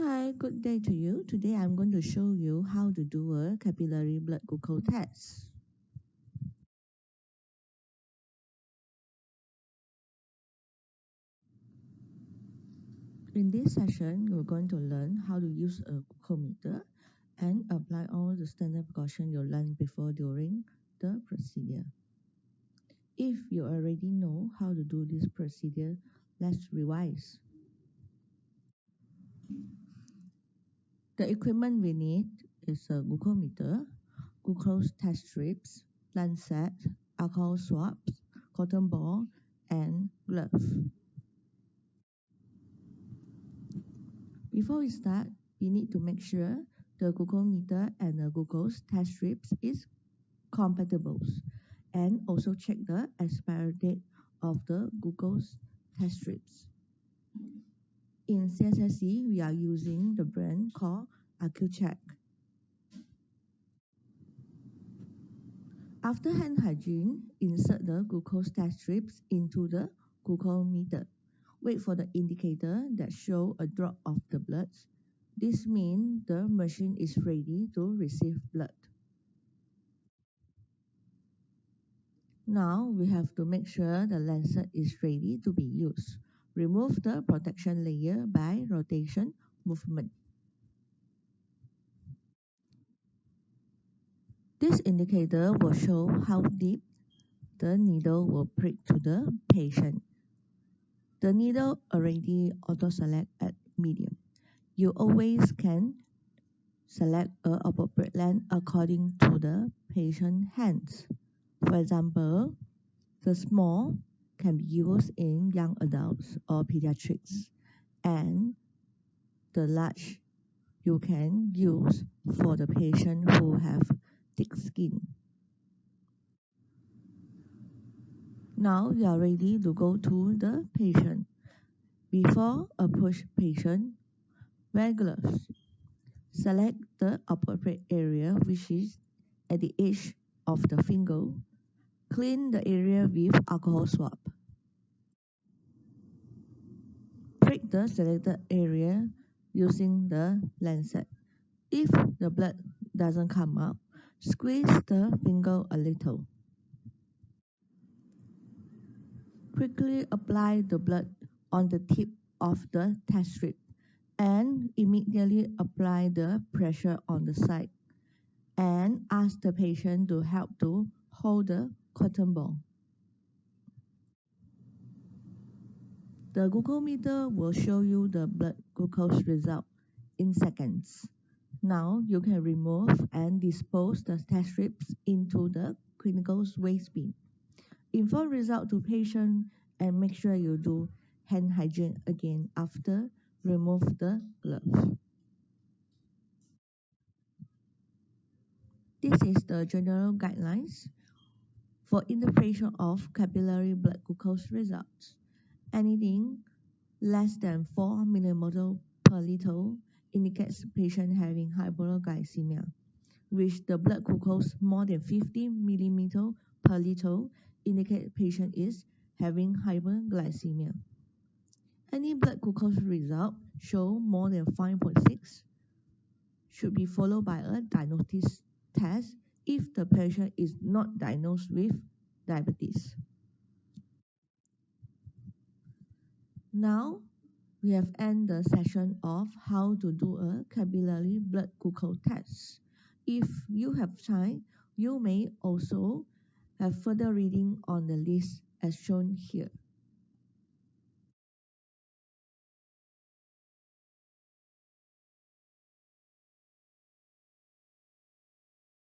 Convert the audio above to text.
Hi, good day to you. Today I'm going to show you how to do a capillary blood glucose test. In this session, you're going to learn how to use a glucometer and apply all the standard precautions you learned before during the procedure. If you already know how to do this procedure, let's revise. The equipment we need is a glucometer, glucose test strips, lancet, alcohol swabs, cotton ball, and gloves. Before we start, we need to make sure the glucometer and the glucose test strips is compatible, and also check the expiry date of the glucose test strips. In CSSC, we are using the brand called AccuCheck. After hand hygiene, insert the glucose test strips into the glucometer. Wait for the indicator that shows a drop of the blood. This means the machine is ready to receive blood. Now we have to make sure the lancet is ready to be used. Remove the protection layer by rotation movement. This indicator will show how deep the needle will prick to the patient. The needle already auto-select at medium. You always can select an appropriate length according to the patient's hands. For example, the small can be used in young adults or pediatrics, and the large you can use for the patient who have thick skin. Now you are ready to go to the patient. Before approach patient, wear gloves. Select the appropriate area, which is at the edge of the finger. Clean the area with alcohol swab. Prick the selected area using the lancet. If the blood doesn't come out, squeeze the finger a little. Quickly apply the blood on the tip of the test strip and immediately apply the pressure on the side and ask the patient to help to hold the cotton ball. The glucometer will show you the blood glucose result in seconds. Now you can remove and dispose the test strips into the clinical waste bin. Inform result to patient and make sure you do hand hygiene again after remove the gloves. This is the general guidelines for interpretation of capillary blood glucose results. Anything less than 4 mmol per liter indicates patient having hypoglycemia, which the blood glucose more than 50 mmol per liter indicate patient is having hyperglycemia. Any blood glucose result show more than 5.6 should be followed by a diagnosis test if the patient is not diagnosed with diabetes. Now, we have ended the session of how to do a capillary blood glucose test. If you have time, you may also have further reading on the list as shown here.